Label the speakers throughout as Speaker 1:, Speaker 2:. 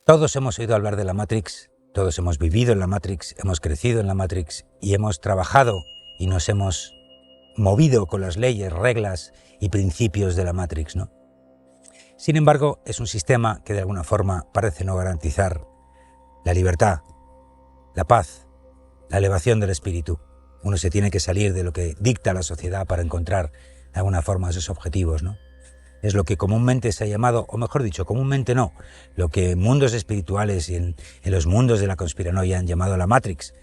Speaker 1: Todos hemos oído hablar de la Matrix, todos hemos vivido en la Matrix, hemos crecido en la Matrix y hemos trabajado y nos hemos movido con las leyes, reglas y principios de la Matrix, ¿no? Sin embargo, es un sistema que de alguna forma parece no garantizar la libertad, la paz, la elevación del espíritu. Uno se tiene que salir de lo que dicta la sociedad para encontrar de alguna forma esos objetivos, ¿no? Es lo que comúnmente se ha llamado, o mejor dicho, comúnmente no, lo que mundos espirituales y en los mundos de la conspiranoia han llamado la Matrix.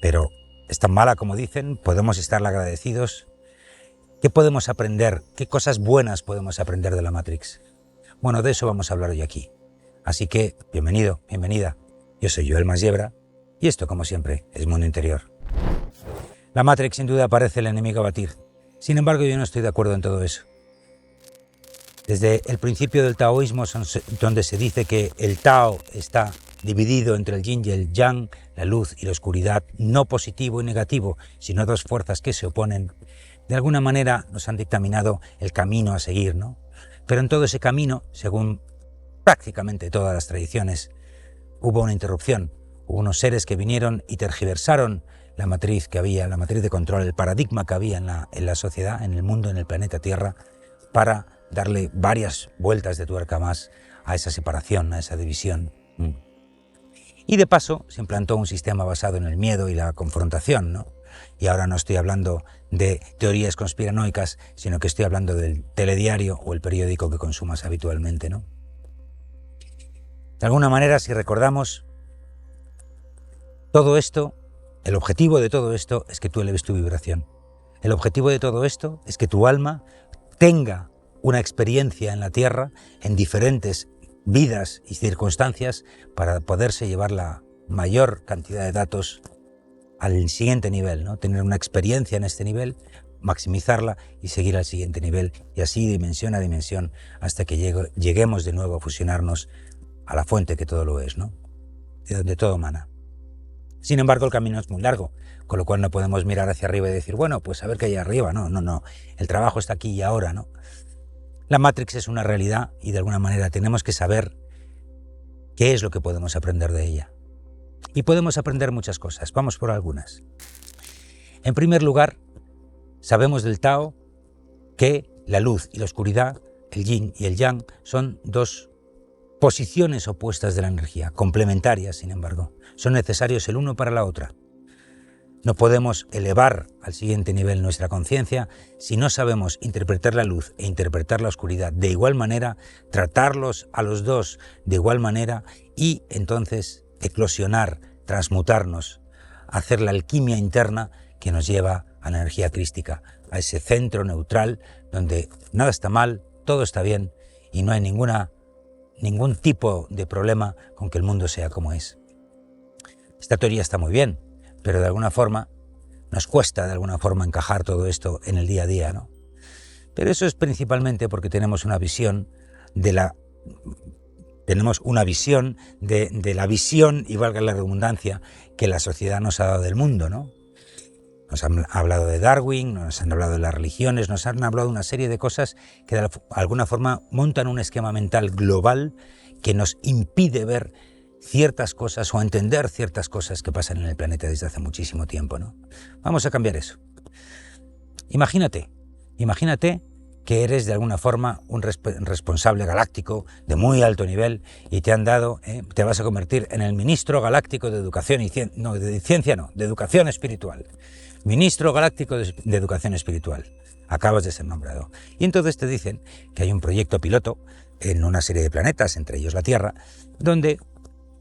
Speaker 1: Pero es tan mala como dicen, podemos estarle agradecidos. ¿Qué podemos aprender? ¿Qué cosas buenas podemos aprender de la Matrix? Bueno, de eso vamos a hablar hoy aquí. Así que, bienvenido, bienvenida. Yo soy Joel Masiebra y esto, como siempre, es Mundo Interior. La Matrix sin duda parece el enemigo a batir. Sin embargo, yo no estoy de acuerdo en todo eso. Desde el principio del taoísmo, donde se dice que el Tao está dividido entre el yin y el yang, la luz y la oscuridad, no positivo y negativo, sino dos fuerzas que se oponen, de alguna manera nos han dictaminado el camino a seguir, ¿no? Pero en todo ese camino, según prácticamente todas las tradiciones, hubo una interrupción. Hubo unos seres que vinieron y tergiversaron la matriz que había, la matriz de control, el paradigma que había en la sociedad, en el mundo, en el planeta Tierra, para darle varias vueltas de tuerca más a esa separación, a esa división. Y de paso se implantó un sistema basado en el miedo y la confrontación, ¿no? Y ahora no estoy hablando de teorías conspiranoicas, sino que estoy hablando del telediario o el periódico que consumas habitualmente, ¿no? De alguna manera, si recordamos, todo esto, el objetivo de todo esto es que tú eleves tu vibración. El objetivo de todo esto es que tu alma tenga una experiencia en la Tierra, en diferentes vidas y circunstancias, para poderse llevar la mayor cantidad de datos al siguiente nivel, ¿no? Tener una experiencia en este nivel, maximizarla y seguir al siguiente nivel, y así dimensión a dimensión, hasta que lleguemos de nuevo a fusionarnos a la fuente que todo lo es, ¿no? De donde todo emana. Sin embargo, el camino es muy largo, con lo cual no podemos mirar hacia arriba y decir, bueno, pues a ver qué hay arriba. No. El trabajo está aquí y ahora, ¿no? La Matrix es una realidad y de alguna manera tenemos que saber qué es lo que podemos aprender de ella. Y podemos aprender muchas cosas. Vamos por algunas. En primer lugar, sabemos del Tao que la luz y la oscuridad, el yin y el yang, son dos posiciones opuestas de la energía, complementarias, sin embargo. Son necesarios el uno para la otra. No podemos elevar al siguiente nivel nuestra conciencia si no sabemos interpretar la luz e interpretar la oscuridad de igual manera, tratarlos a los dos de igual manera y entonces eclosionar, transmutarnos, hacer la alquimia interna que nos lleva a la energía crística, a ese centro neutral donde nada está mal, todo está bien y no hay ningún tipo de problema con que el mundo sea como es. Esta teoría está muy bien, pero de alguna forma nos cuesta de alguna forma encajar todo esto en el día a día, ¿no? Pero eso es principalmente porque tenemos una visión de la visión, y valga la redundancia, que la sociedad nos ha dado del mundo, ¿no? Nos han hablado de Darwin, nos han hablado de las religiones, nos han hablado de una serie de cosas que de alguna forma montan un esquema mental global que nos impide ver ciertas cosas o entender ciertas cosas que pasan en el planeta desde hace muchísimo tiempo, ¿no? Vamos a cambiar eso. Imagínate que eres de alguna forma un responsable galáctico de muy alto nivel y te han dado, te vas a convertir en el ministro galáctico de educación y de educación espiritual. Ministro galáctico de educación espiritual. Acabas de ser nombrado. Y entonces te dicen que hay un proyecto piloto en una serie de planetas, entre ellos la Tierra, donde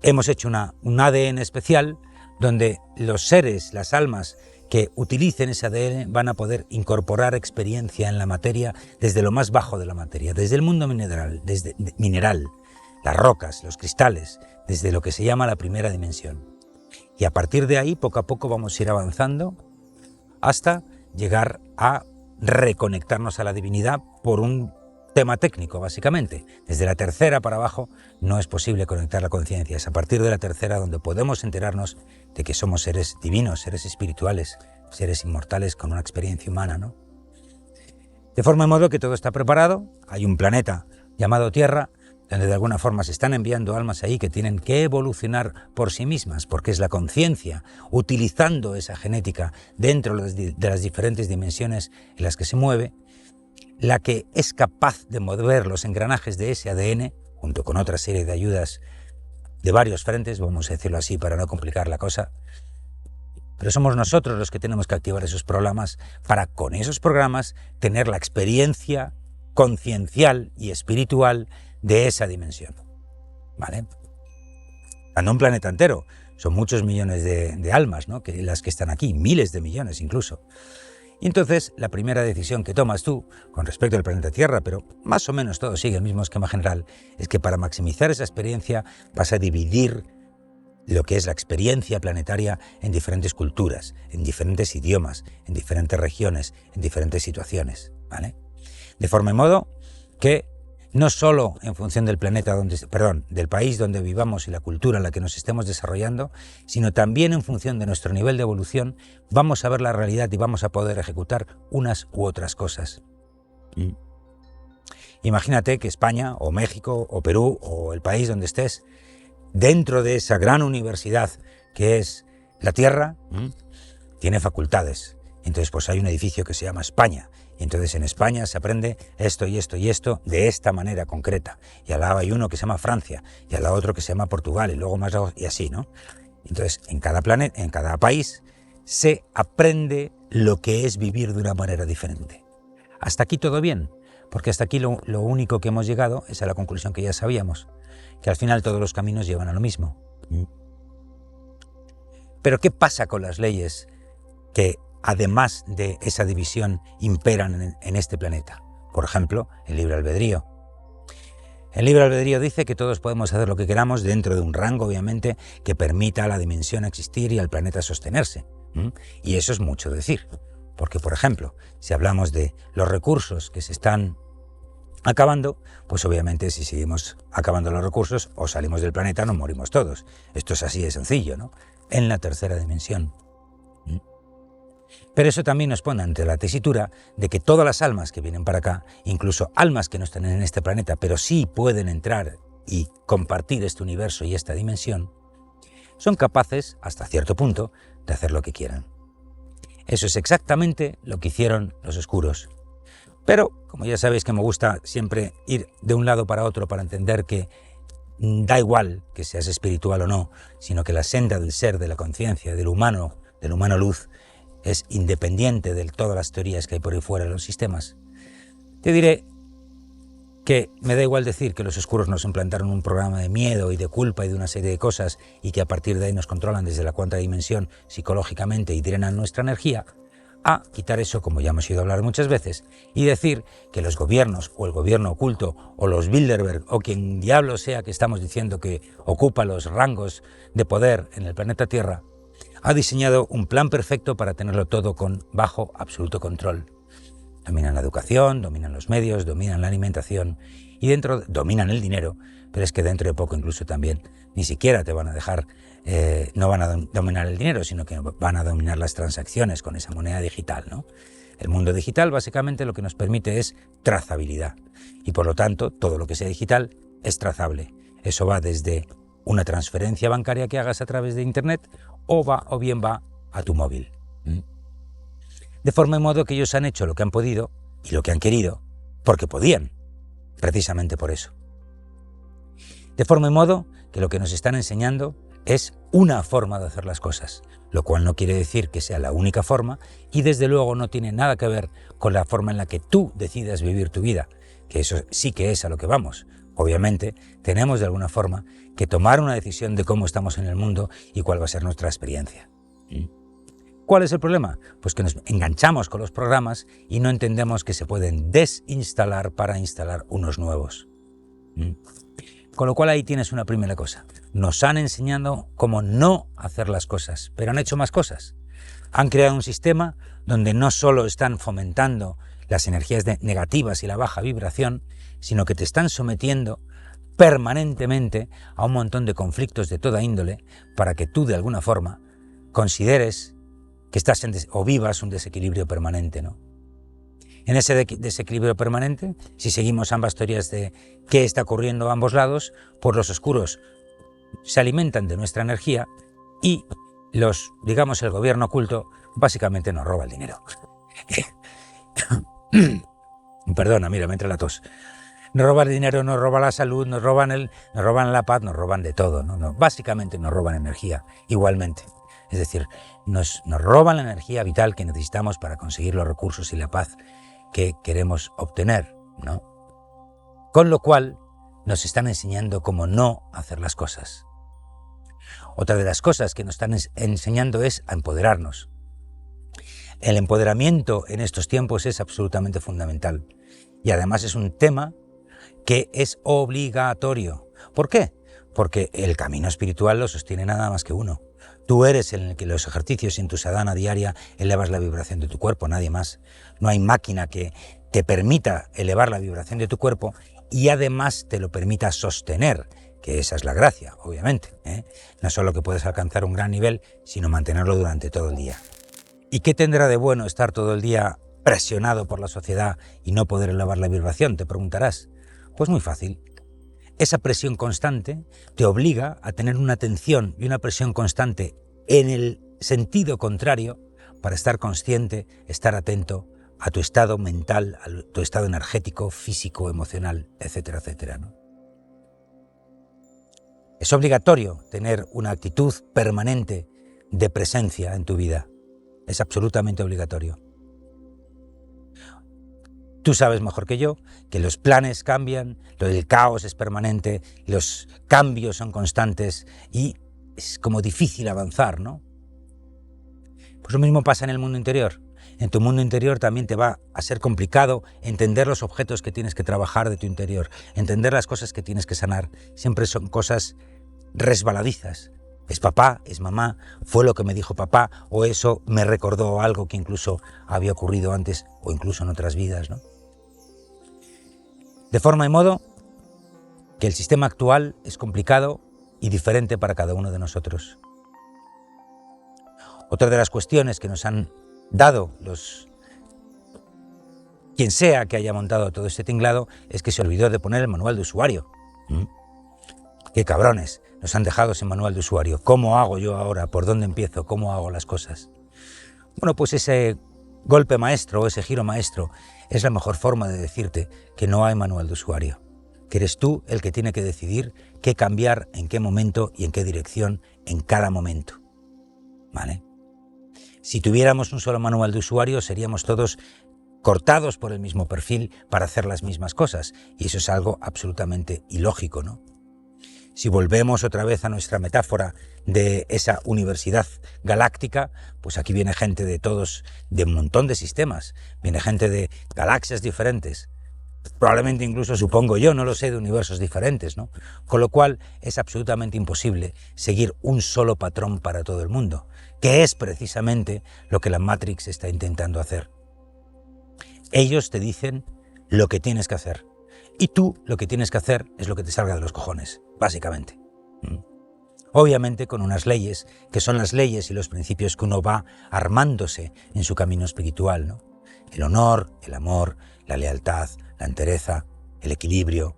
Speaker 1: hemos hecho un ADN especial, donde los seres, las almas que utilicen ese ADN van a poder incorporar experiencia en la materia desde lo más bajo de la materia, desde el mundo mineral, las rocas, los cristales, desde lo que se llama la primera dimensión. Y a partir de ahí, poco a poco vamos a ir avanzando hasta llegar a reconectarnos a la divinidad por un tema técnico, básicamente. Desde la tercera para abajo no es posible conectar la conciencia. Es a partir de la tercera donde podemos enterarnos de que somos seres divinos, seres espirituales, seres inmortales con una experiencia humana, ¿no? De forma y modo que todo está preparado. Hay un planeta llamado Tierra, donde de alguna forma se están enviando almas ahí que tienen que evolucionar por sí mismas, porque es la conciencia, utilizando esa genética dentro de las diferentes dimensiones en las que se mueve, la que es capaz de mover los engranajes de ese ADN, junto con otra serie de ayudas de varios frentes, vamos a decirlo así para no complicar la cosa, pero somos nosotros los que tenemos que activar esos programas para, con esos programas, tener la experiencia conciencial y espiritual de esa dimensión, ¿vale? Ando un planeta entero, son muchos millones de almas, ¿no?, las que están aquí, miles de millones incluso. Y entonces la primera decisión que tomas tú con respecto al planeta Tierra, pero más o menos todo sigue el mismo esquema general, es que para maximizar esa experiencia vas a dividir lo que es la experiencia planetaria en diferentes culturas, en diferentes idiomas, en diferentes regiones, en diferentes situaciones, ¿vale? De forma y modo que no solo en función del planeta del país donde vivamos y la cultura en la que nos estemos desarrollando, sino también en función de nuestro nivel de evolución, vamos a ver la realidad y vamos a poder ejecutar unas u otras cosas. Imagínate que España, o México, o Perú, o el país donde estés, dentro de esa gran universidad que es la Tierra, tiene facultades. Entonces, pues hay un edificio que se llama España. Y entonces en España se aprende esto y esto y esto de esta manera concreta. Y al lado hay uno que se llama Francia, y al lado otro que se llama Portugal, y luego más lejos, y así, ¿no? Entonces, en cada planeta, en cada país, se aprende lo que es vivir de una manera diferente. Hasta aquí todo bien, porque hasta aquí lo único que hemos llegado es a la conclusión que ya sabíamos, que al final todos los caminos llevan a lo mismo. Pero ¿qué pasa con las leyes que, además de esa división, imperan en este planeta? Por ejemplo, el libre albedrío. El libre albedrío dice que todos podemos hacer lo que queramos dentro de un rango, obviamente, que permita a la dimensión existir y al planeta sostenerse. Y eso es mucho decir, porque, por ejemplo, si hablamos de los recursos que se están acabando, pues obviamente si seguimos acabando los recursos o salimos del planeta nos morimos todos. Esto es así de sencillo, ¿no? En la tercera dimensión. Pero eso también nos pone ante la tesitura de que todas las almas que vienen para acá, incluso almas que no están en este planeta, pero sí pueden entrar y compartir este universo y esta dimensión, son capaces, hasta cierto punto, de hacer lo que quieran. Eso es exactamente lo que hicieron los oscuros. Pero, como ya sabéis que me gusta siempre ir de un lado para otro para entender que da igual que seas espiritual o no, sino que la senda del ser, de la conciencia, del humano luz, es independiente de todas las teorías que hay por ahí fuera de los sistemas. Te diré que me da igual decir que los oscuros nos implantaron un programa de miedo y de culpa y de una serie de cosas y que a partir de ahí nos controlan desde la cuarta dimensión psicológicamente y drenan nuestra energía, a quitar eso, como ya hemos ido a hablar muchas veces, y decir que los gobiernos o el gobierno oculto o los Bilderberg o quien diablo sea que estamos diciendo que ocupa los rangos de poder en el planeta Tierra, ha diseñado un plan perfecto para tenerlo todo bajo absoluto control. Dominan la educación, dominan los medios, dominan la alimentación y dominan el dinero, pero es que dentro de poco incluso también ni siquiera te van a dejar, no van a dominar el dinero, sino que van a dominar las transacciones con esa moneda digital, ¿no? El mundo digital básicamente lo que nos permite es trazabilidad y por lo tanto todo lo que sea digital es trazable. Eso va desde una transferencia bancaria que hagas a través de internet o bien va a tu móvil. De forma y modo que ellos han hecho lo que han podido y lo que han querido, porque podían, precisamente por eso. De forma y modo que lo que nos están enseñando es una forma de hacer las cosas, lo cual no quiere decir que sea la única forma y desde luego no tiene nada que ver con la forma en la que tú decidas vivir tu vida, que eso sí que es a lo que vamos. Obviamente tenemos de alguna forma que tomar una decisión de cómo estamos en el mundo y cuál va a ser nuestra experiencia. ¿Cuál es el problema? Pues que nos enganchamos con los programas y no entendemos que se pueden desinstalar para instalar unos nuevos. Con lo cual ahí tienes una primera cosa. Nos han enseñado cómo no hacer las cosas, pero han hecho más cosas. Han creado un sistema donde no solo están fomentando las energías negativas y la baja vibración, sino que te están sometiendo permanentemente a un montón de conflictos de toda índole para que tú de alguna forma consideres que estás o vivas un desequilibrio permanente, ¿no? En ese desequilibrio permanente, si seguimos ambas teorías de qué está ocurriendo a ambos lados, pues los oscuros se alimentan de nuestra energía y digamos, el gobierno oculto básicamente nos roba el dinero. Perdona, mira, me entra la tos. Nos roban el dinero, nos roban la salud, nos roban la paz, nos roban de todo, ¿no? Básicamente nos roban energía, igualmente. Es decir, nos roban la energía vital que necesitamos para conseguir los recursos y la paz que queremos obtener, ¿no? Con lo cual, nos están enseñando cómo no hacer las cosas. Otra de las cosas que nos están enseñando es a empoderarnos. El empoderamiento en estos tiempos es absolutamente fundamental. Y además es un tema que es obligatorio. ¿Por qué? Porque el camino espiritual lo sostiene nada más que uno. Tú eres el que los ejercicios y en tu sadhana diaria elevas la vibración de tu cuerpo, nadie más. No hay máquina que te permita elevar la vibración de tu cuerpo y además te lo permita sostener, que esa es la gracia, obviamente, ¿eh? No solo que puedes alcanzar un gran nivel, sino mantenerlo durante todo el día. ¿Y qué tendrá de bueno estar todo el día presionado por la sociedad y no poder elevar la vibración? Te preguntarás. Pues muy fácil. Esa presión constante te obliga a tener una atención y una presión constante en el sentido contrario para estar consciente, estar atento a tu estado mental, a tu estado energético, físico, emocional, etcétera, etcétera, ¿no? Es obligatorio tener una actitud permanente de presencia en tu vida. Es absolutamente obligatorio. Tú sabes mejor que yo que los planes cambian, el caos es permanente, los cambios son constantes y es como difícil avanzar, ¿no? Pues lo mismo pasa en el mundo interior. En tu mundo interior también te va a ser complicado entender los objetos que tienes que trabajar de tu interior, entender las cosas que tienes que sanar. Siempre son cosas resbaladizas. Es papá, es mamá, fue lo que me dijo papá, o eso me recordó algo que incluso había ocurrido antes o incluso en otras vidas, ¿no? De forma y modo que el sistema actual es complicado y diferente para cada uno de nosotros. Otra de las cuestiones que nos han dado quien sea que haya montado todo este tinglado es que se olvidó de poner el manual de usuario. ¡Qué cabrones! Nos han dejado ese manual de usuario. ¿Cómo hago yo ahora? ¿Por dónde empiezo? ¿Cómo hago las cosas? Bueno, pues ese golpe maestro o ese giro maestro es la mejor forma de decirte que no hay manual de usuario, que eres tú el que tiene que decidir qué cambiar, en qué momento y en qué dirección en cada momento. ¿Vale? Si tuviéramos un solo manual de usuario, seríamos todos cortados por el mismo perfil para hacer las mismas cosas, y eso es algo absolutamente ilógico, ¿no? Si volvemos otra vez a nuestra metáfora de esa universidad galáctica, pues aquí viene gente de un montón de sistemas, viene gente de galaxias diferentes, probablemente incluso, supongo yo, no lo sé, de universos diferentes, ¿no? Con lo cual es absolutamente imposible seguir un solo patrón para todo el mundo, que es precisamente lo que la Matrix está intentando hacer. Ellos te dicen lo que tienes que hacer, y tú lo que tienes que hacer es lo que te salga de los cojones, básicamente. Obviamente con unas leyes, que son las leyes y los principios que uno va armándose en su camino espiritual, ¿no? El honor, el amor, la lealtad, la entereza, el equilibrio,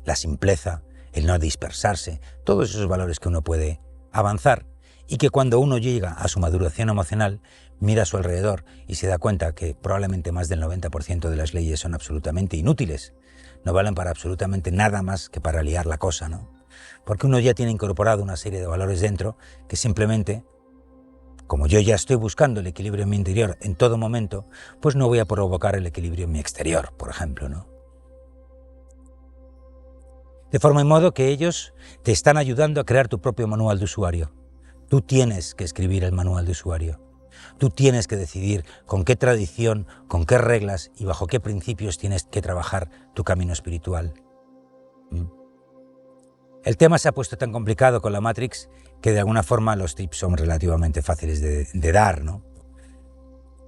Speaker 1: la simpleza, el no dispersarse, todos esos valores que uno puede avanzar y que cuando uno llega a su maduración emocional, mira a su alrededor y se da cuenta que probablemente más del 90% de las leyes son absolutamente inútiles, no valen para absolutamente nada más que para liar la cosa, ¿no? Porque uno ya tiene incorporado una serie de valores dentro que simplemente, como yo ya estoy buscando el equilibrio en mi interior en todo momento, pues no voy a provocar el equilibrio en mi exterior, por ejemplo, ¿no? De forma y modo que ellos te están ayudando a crear tu propio manual de usuario. Tú tienes que escribir el manual de usuario. Tú tienes que decidir con qué tradición, con qué reglas y bajo qué principios tienes que trabajar tu camino espiritual. El tema se ha puesto tan complicado con la Matrix que de alguna forma los tips son relativamente fáciles de dar, ¿no?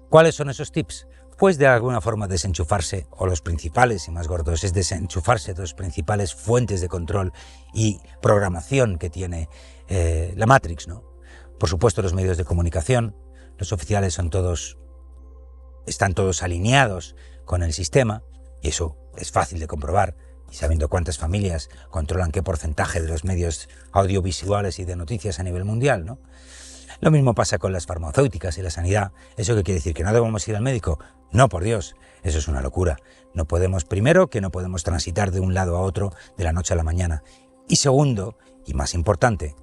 Speaker 1: ¿Cuáles son esos tips? Pues de alguna forma desenchufarse, o los principales y más gordos, es desenchufarse de las principales fuentes de control y programación que tiene la Matrix, ¿no? Por supuesto, los medios de comunicación, los oficiales son todos están todos alineados con el sistema, y eso es fácil de comprobar, y sabiendo cuántas familias controlan qué porcentaje de los medios audiovisuales y de noticias a nivel mundial, ¿no? Lo mismo pasa con las farmacéuticas y la sanidad. ¿Eso qué quiere decir? ¿Que no debemos ir al médico? No, por Dios, eso es una locura. No podemos, primero, que no podemos transitar de un lado a otro de la noche a la mañana. Y segundo, y más importante,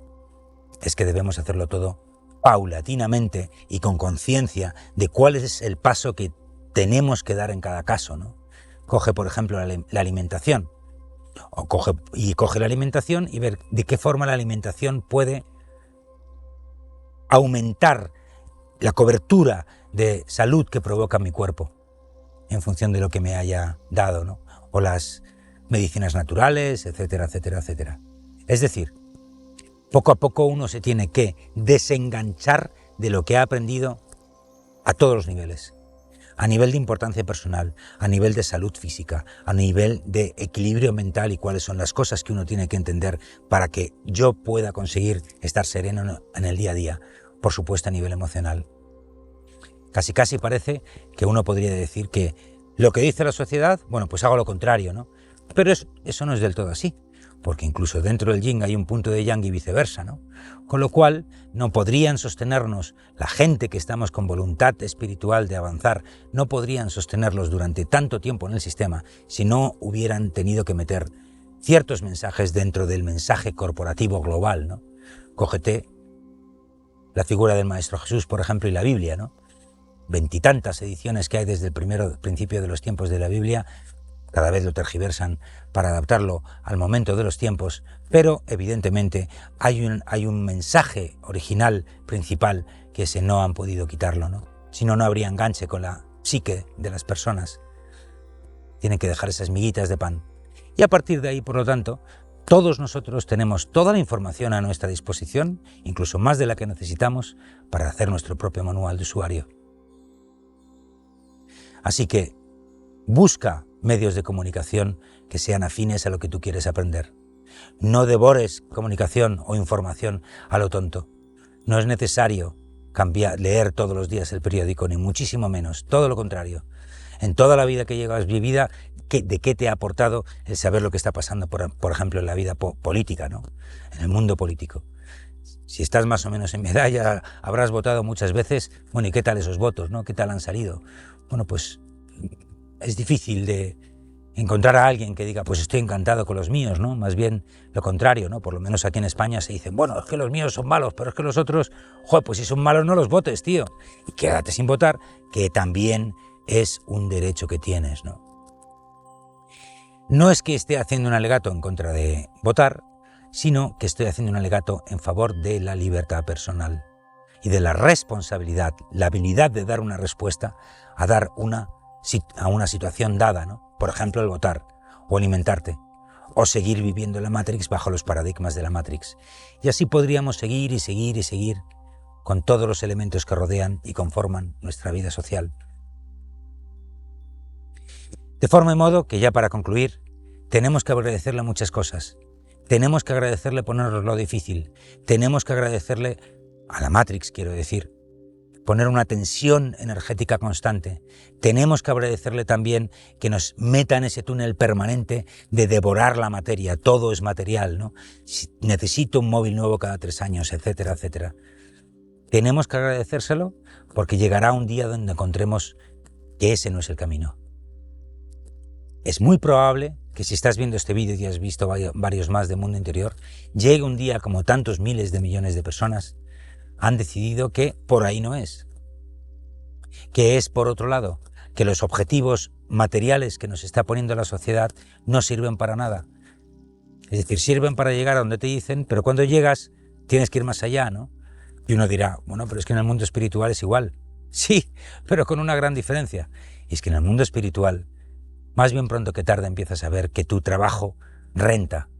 Speaker 1: es que debemos hacerlo todo paulatinamente y con conciencia de cuál es el paso que tenemos que dar en cada caso, ¿no? Coge, por ejemplo, la alimentación. Coge la alimentación y ver de qué forma la alimentación puede aumentar la cobertura de salud que provoca mi cuerpo en función de lo que me haya dado, ¿no? O las medicinas naturales, etcétera, etcétera, etcétera. Es decir, poco a poco uno se tiene que desenganchar de lo que ha aprendido a todos los niveles. A nivel de importancia personal, a nivel de salud física, a nivel de equilibrio mental y cuáles son las cosas que uno tiene que entender para que yo pueda conseguir estar sereno en el día a día. Por supuesto, a nivel emocional. Casi parece que uno podría decir que lo que dice la sociedad, bueno, pues hago lo contrario, ¿no? Pero eso no es del todo así, porque incluso dentro del yin hay un punto de yang y viceversa, ¿no? Con lo cual, no podrían sostenernos la gente que estamos con voluntad espiritual de avanzar, no podrían sostenerlos durante tanto tiempo en el sistema si no hubieran tenido que meter ciertos mensajes dentro del mensaje corporativo global, ¿no? Cógete la figura del Maestro Jesús, por ejemplo, y la Biblia, ¿no? Veintitantas ediciones que hay desde el principio de los tiempos de la Biblia, cada vez lo tergiversan para adaptarlo al momento de los tiempos, pero evidentemente hay un mensaje original, principal, que ese no han podido quitarlo, ¿no? Si no, no habría enganche con la psique de las personas. Tienen que dejar esas miguitas de pan. Y a partir de ahí, por lo tanto, todos nosotros tenemos toda la información a nuestra disposición, incluso más de la que necesitamos, para hacer nuestro propio manual de usuario. Así que busca medios de comunicación que sean afines a lo que tú quieres aprender. No devores comunicación o información a lo tonto. No es necesario leer todos los días el periódico, ni muchísimo menos, todo lo contrario. En toda la vida que llevas vivida, ¿de qué te ha aportado el saber lo que está pasando, por ejemplo, en la vida política, ¿no? En el mundo político? Si estás más o menos en mi edad, ya habrás votado muchas veces. Bueno, ¿y qué tal esos votos, no? ¿Qué tal han salido? Bueno, pues es difícil de encontrar a alguien que diga, pues estoy encantado con los míos, ¿no? Más bien lo contrario, ¿no? Por lo menos aquí en España se dicen, bueno, es que los míos son malos, pero es que los otros, joder, pues si son malos no los votes, tío. Y quédate sin votar, que también es un derecho que tienes, ¿no? No es que esté haciendo un alegato en contra de votar, sino que estoy haciendo un alegato en favor de la libertad personal y de la responsabilidad, la habilidad de dar una respuesta a una situación dada, ¿no? Por ejemplo, el votar, o alimentarte, o seguir viviendo la Matrix bajo los paradigmas de la Matrix. Y así podríamos seguir y seguir y seguir con todos los elementos que rodean y conforman nuestra vida social. De forma y modo que, ya para concluir, tenemos que agradecerle muchas cosas. Tenemos que agradecerle ponernos lo difícil. Tenemos que agradecerle a la Matrix, quiero decir, poner una tensión energética constante. Tenemos que agradecerle también que nos meta en ese túnel permanente de devorar la materia. Todo es material, ¿no? Necesito un móvil nuevo cada 3 años, etcétera, etcétera. Tenemos que agradecérselo porque llegará un día donde encontremos que ese no es el camino. Es muy probable que si estás viendo este vídeo y has visto varios más de Mundo Interior, llegue un día como tantos miles de millones de personas han decidido que por ahí no es. Que es, por otro lado, que los objetivos materiales que nos está poniendo la sociedad no sirven para nada. Es decir, sirven para llegar a donde te dicen, pero cuando llegas tienes que ir más allá, ¿no? Y uno dirá, bueno, pero es que en el mundo espiritual es igual. Sí, pero con una gran diferencia. Y es que en el mundo espiritual, más bien pronto que tarde empiezas a ver que tu trabajo renta,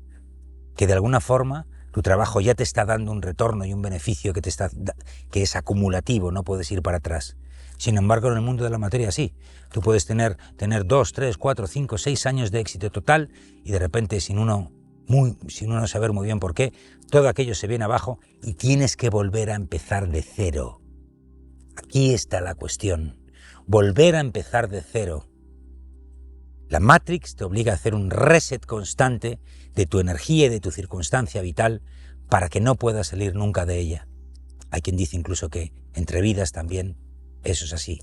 Speaker 1: que de alguna forma tu trabajo ya te está dando un retorno y un beneficio que es acumulativo, no puedes ir para atrás. Sin embargo, en el mundo de la materia sí. Tú puedes tener 2, 3, 4, 5, 6 años de éxito total y de repente, sin uno saber muy bien por qué, todo aquello se viene abajo y tienes que volver a empezar de cero. Aquí está la cuestión. volver a empezar de cero. La Matrix te obliga a hacer un reset constante de tu energía y de tu circunstancia vital para que no puedas salir nunca de ella. Hay quien dice incluso que entre vidas también eso es así.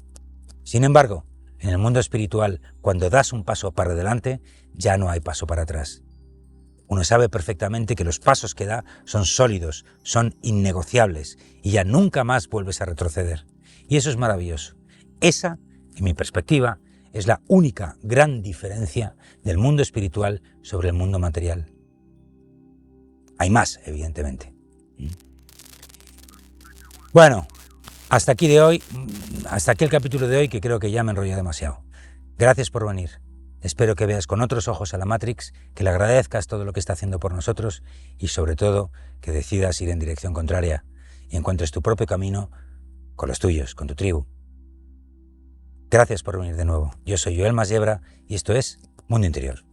Speaker 1: Sin embargo, en el mundo espiritual, cuando das un paso para adelante, ya no hay paso para atrás. Uno sabe perfectamente que los pasos que da son sólidos, son innegociables y ya nunca más vuelves a retroceder. Y eso es maravilloso. Esa, en mi perspectiva, es la única gran diferencia del mundo espiritual sobre el mundo material. Hay más, evidentemente. Bueno, hasta aquí el capítulo de hoy, que creo que ya me enrollé demasiado. Gracias por venir. Espero que veas con otros ojos a la Matrix, que le agradezcas todo lo que está haciendo por nosotros y sobre todo que decidas ir en dirección contraria y encuentres tu propio camino con los tuyos, con tu tribu. Gracias por venir de nuevo. Yo soy Joel Masiebra y esto es Mundo Interior.